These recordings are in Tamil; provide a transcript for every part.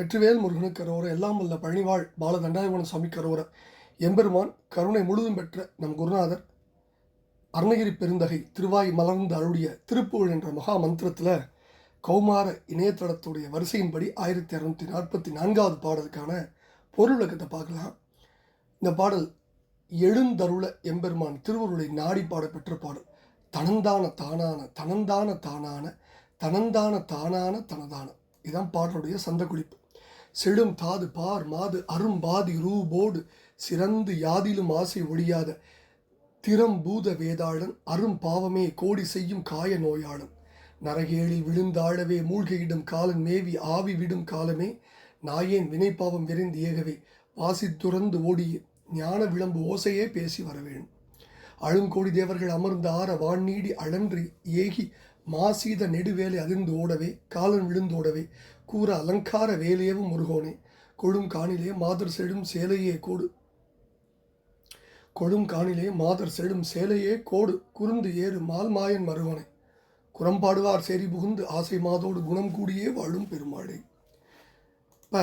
வெற்றிவேல் முருகனுக்கு கரோர எல்லாம் வல்ல பழனிவாழ் பால தண்டாயுதன சுவாமி கரோர எம்பெருமான் கருணை முழுதும் பெற்ற நம் குருநாதர் அருணகிரி பெருந்தகை திருவாய் மலர்ந்து அருளிய திருப்புகழ் என்ற மகா மந்திரத்தில் கௌமார இணையதளத்துடைய வரிசையின்படி 1244வது பாடலுக்கான பொருள் விளக்கத்தை பார்க்கலாம். இந்த பாடல் எழுந்தருள எம்பெருமான் திருவருளை நாடி பாட பெற்ற பாடல். தனந்தான தானான தனந்தான தானான தனந்தான தானான தனதான இதுதான் பாடலுடைய சந்த குறிப்பு. செடும் தாது பார் மாது அரும்பாதி ரூபோடு சிறந்து யாதிலும் ஆசை ஒழியாத திறம்பூத வேதாளன் அரும் பாவமே கோடி செய்யும் காய நோயாளன் நரகேளில் விழுந்தாழவே மூழ்கையிடும் காலன் மேவி ஆவி விடும் காலமே நாயேன் வினைப்பாவம் விரைந்து ஏகவே வாசி துறந்து ஓடிய ஞான விளம்பு ஓசையே பேசி வரவேணும். அழுங்கோடி தேவர்கள் அமர்ந்த ஆற வான்நீடி அழன்றி ஏகி மாசீத நெடுவேலை அதிர்ந்து ஓடவே காலன் விழுந்தோடவே கூற அலங்கார வேலையவும் முருகோனே கொழும் காணிலே மாதர் செடும் சேலையே கோடு கொழும் காணிலே மாதர் செடும் சேலையே கோடு குறுந்து ஏறு மால்மாயன் மருகோனே குரம்பாடுவார் சேரி புகுந்து ஆசை மாதோடு குணம் கூடியே வாழும் பெருமாளே. இப்போ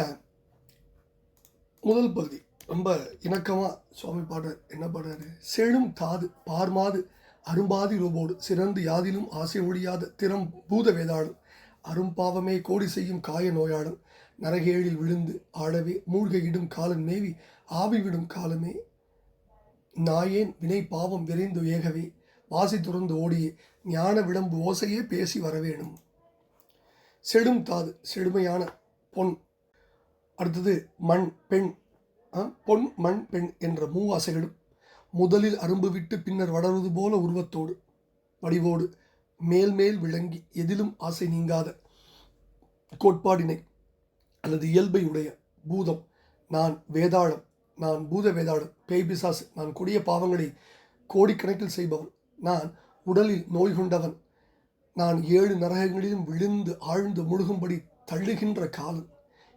முதல் பகுதி ரொம்ப இணக்கமாக சுவாமி பாடுறார். என்ன பாடுறாரு? செழும் தாது பார்மாது அரும்பாதி ரூபோடு சிறந்து யாதிலும் ஆசை ஒழியாத திறம் பூத வேதாளன் அரும்பாவமே கோடி செய்யும் காய நோயாளன் நரகேழில் விழுந்து ஆழவே மூழ்கையிடும் காலன் மேவி ஆவி விடும் காலமே நாயேன் வினை பாவம் விரைந்து ஏகவே வாசி துறந்து ஓடியே ஞான விளம்பு ஓசையே பேசி வரவேணும். செடும் தாது செழுமையான பொன். அடுத்தது மண் பெண். பொன் மண் பெண் என்ற மூவாசைகளும் முதலில் அரும்பு விட்டு பின்னர் வளருவது போல உருவத்தோடு வடிவோடு மேல் மேல் விளங்கி எதிலும் ஆசை நீங்காத கோட்பாடினை அல்லது இயல்பை உடைய பூதம் நான் வேதாளம் நான் பூத வேதாளம் பேய் பிசாசு நான் கொடிய பாவங்களை கோடிக்கணக்கில் செய்பவன் நான் உடலில் நோய் கொண்டவன் நான் 7 நரகங்களிலும் விழுந்து ஆழ்ந்து முழுகும்படி தள்ளுகின்ற காலன்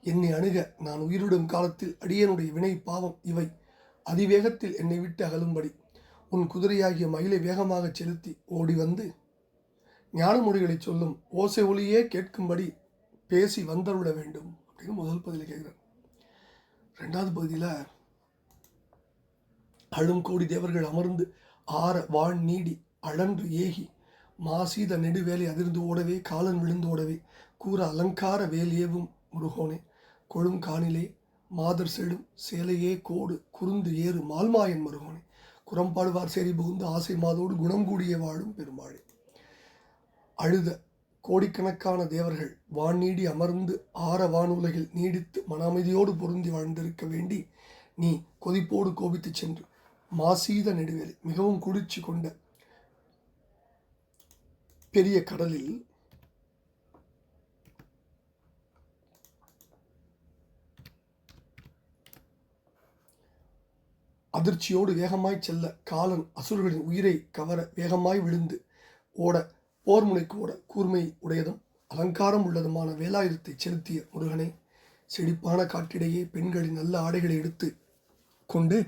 என்னை அணுக நான் உயிரிடும் காலத்தில் அடியனுடைய வினை பாவம் இவை அதிவேகத்தில் என்னை விட்டு அகலும்படி உன் குதிரையாகிய மயிலை வேகமாக செலுத்தி ஓடி வந்து ஞான மொழிகளை சொல்லும் ஓசை ஒளியே கேட்கும்படி பேசி வந்தருட வேண்டும் அப்படின்னு முதல் பகுதியில் கேட்குறார். 2வது பகுதியில் அழுங்கோடி தேவர்கள் அமர்ந்து ஆற வாழ் நீடி அழன்று ஏகி மாசீத நெடுவேலை அதிர்ந்து ஓடவே காலன் விழுந்து ஓடவே கூற அலங்கார வேலியவும் முருகோனே கொழும் காணிலே மாதர் செடும் சேலையே கோடு குறுந்து ஏறு மால்மாயன் மருகோனே குரம்பாடுவார் சேரி புகுந்து ஆசை மாதோடு குணம் கூடிய வாழும் பெருமாளே. அழுத கோடிக்கணக்கான தேவர்கள் வான்நீடி அமர்ந்து ஆற வானுலகில் நீடித்து மன அமைதியோடு பொருந்தி வாழ்ந்திருக்க வேண்டி நீ கொதிப்போடு கோபித்து சென்று மாசீத நெடுவேலை மிகவும் குளிர்ச்சி கொண்ட பெரிய கடலில் அதிர்ச்சியோடு வேகமாய் செல்ல காலன் அசுரர்களின் உயிரை கவர வேகமாய் விழுந்து ஓட போர்முனைக்கு ஓட கூர்மை உடையதும் அலங்காரம் உள்ளதுமான வேலாயுதத்தை செலுத்திய முருகனை செழிப்பான காட்டிடையே பெண்களின் நல்ல ஆடைகளை எடுத்து கொண்டு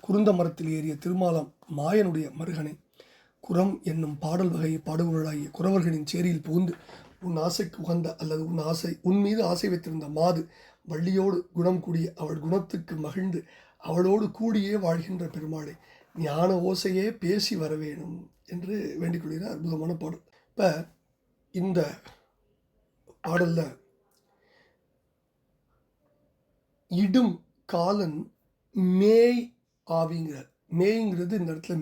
குருந்த மரத்தில் ஏறிய திருமாலாம் மாயனுடைய மருகனை குரம் என்னும் பாடல் வகையை பாடுபவர்களாகிய குறவர்களின் சேரியில் புகுந்து உன் ஆசைக்கு உகந்த அல்லது உன் மீது ஆசை வைத்திருந்த மாது வள்ளியோடு குணம் கூடிய அவள் குணத்துக்கு மகிழ்ந்து அவளோடு கூடியே வாழ்கின்ற பெருமாளை ஞான ஓசையே பேசி வரவேணும் என்று வேண்டிக் கொள்கிற அற்புதமான பாடல். இப்போ இந்த பாடலில் இடும் காலன் மேய் ஆவிங்கிறார். மேய்ங்கிறது இந்த இடத்துல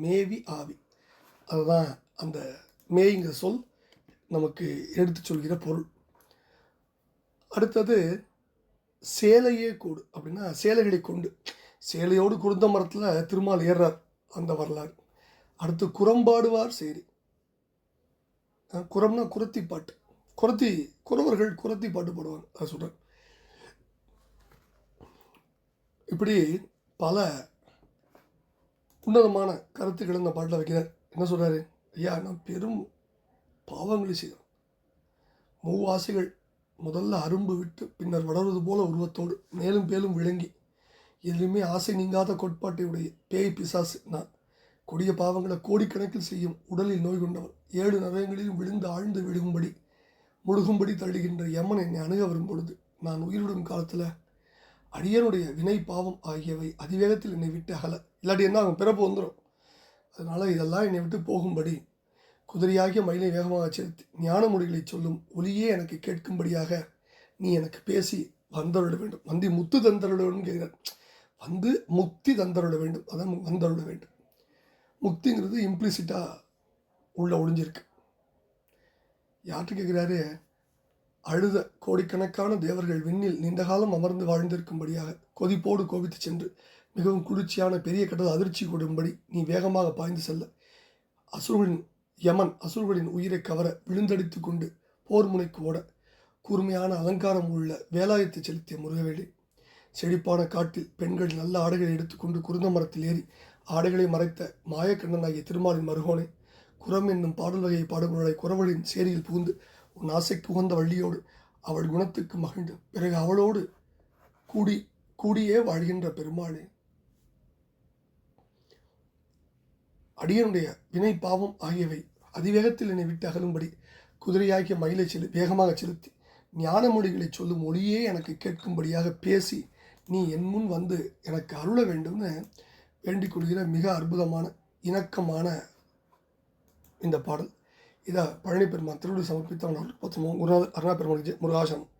மேவி ஆவி. அதுதான் அந்த மேய்ங்கிற சொல் நமக்கு எடுத்து சொல்கிற பொருள். அடுத்தது சேலையே கோடு அப்படின்னா சேலைகளை கொண்டு சேலையோடு குருந்த மரத்தில் திருமால் ஏறார் அந்த வரலாறு. அடுத்து குரம்பாடுவார் சேரி. குரம்னா குரத்தி பாட்டு. குறவர்கள் குரத்தி பாட்டு பாடுவாங்க. அதை சொல்கிறேன். இப்படி பல உன்னதமான கருத்துக்கள் இந்த பாட்டில் வைக்கிறார். என்ன சொல்கிறாரு? ஐயா, நான் பெரும் பாவங்களை செய்தோம். மூவாசைகள் முதல்ல அரும்பு விட்டு பின்னர் வளர்வது போல உருவத்தோடு மேலும் மேலும் விளங்கி எதுவுமே ஆசை நீங்காத கோட்பாட்டை உடைய பேய் பிசாசு நான் கொடிய பாவங்களை கோடிக்கணக்கில் செய்யும் உடலில் நோய் கொண்டவன் 7 நரகங்களிலும் விழுந்து ஆழ்ந்து முழுகும்படி தள்ளுகின்ற யமன் என்னை அணுக வரும் பொழுது நான் உயிரிடும் காலத்தில் அடியனுடைய வினை பாவம் ஆகியவை அதிவேகத்தில் என்னை விட்டு அகல, இல்லாட்டி என்ன அவன் பிறப்பு வந்துடும். அதனால் இதெல்லாம் என்னை விட்டு போகும்படி குதிரையாகிய மயிலை வேகமாக செலுத்தி ஞான மொழிகளை சொல்லும் ஒளியே எனக்கு கேட்கும்படியாக நீ எனக்கு பேசி வந்தருட வேண்டும். வந்து முத்து தந்தருட வேண்டும் கேட்கிறார். வந்து முக்தி தந்தருட வேண்டும், அதான் வந்தருட வேண்டும். முக்திங்கிறது இம்ப்ளிசிட்டாக உள்ள ஒளிஞ்சிருக்கு. யார்கிட்ட கேட்குறாரு? அழுத கோடிக்கணக்கான தேவர்கள் விண்ணில் நீண்ட காலம் அமர்ந்து வாழ்ந்திருக்கும்படியாக கொதிப்போடு கோபித்து சென்று மிகவும் குளிர்ச்சியான பெரிய கடல் அதிர்ச்சி கொடும்படி நீ வேகமாக பாய்ந்து செல்ல அசுரர்களின் யமன் அசுரர்களின் உயிரை கவர விழுந்தடித்து கொண்டு போர் முனைக்கு ஓட கூர்மையான அலங்காரம் உள்ள வேலாயத்தை செலுத்திய முருகவேலி, செழிப்பான காட்டில் பெண்கள் நல்ல ஆடைகளை எடுத்துக்கொண்டு குருந்த மரத்தில் ஏறி ஆடைகளை மறைத்த மாயக்கண்ணனாகிய திருமாலின் மருகோனை, குரம் என்னும் பாடல் வகையை பாடுபவர்களை குறவழின் சேரியில் புகுந்து உன் ஆசைக்கு உகந்த வள்ளியோடு அவள் குணத்துக்கு மகிழ்ந்து பிறகு அவளோடு கூடியே வாழ்கின்ற பெருமாளே, அடியனுடைய வினை பாவம் ஆகியவை அதிவேகத்தில் என்னை விட்டு அகலும்படி குதிரையாகிய மயிலை வேகமாக செலுத்தி ஞான மொழிகளை சொல்லும் ஒளியே எனக்கு கேட்கும்படியாக பேசி நீ என் முன் வந்து எனக்கு அருள வேண்டும்னு வேண்டிக் கொள்கிற மிக அற்புதமான இணக்கமான இந்த பாடல். இதை பழனி பெருமான் திருவடி சமர்ப்பித்த குருநாதர் அருணா பெருமாள் முருகாசனம்.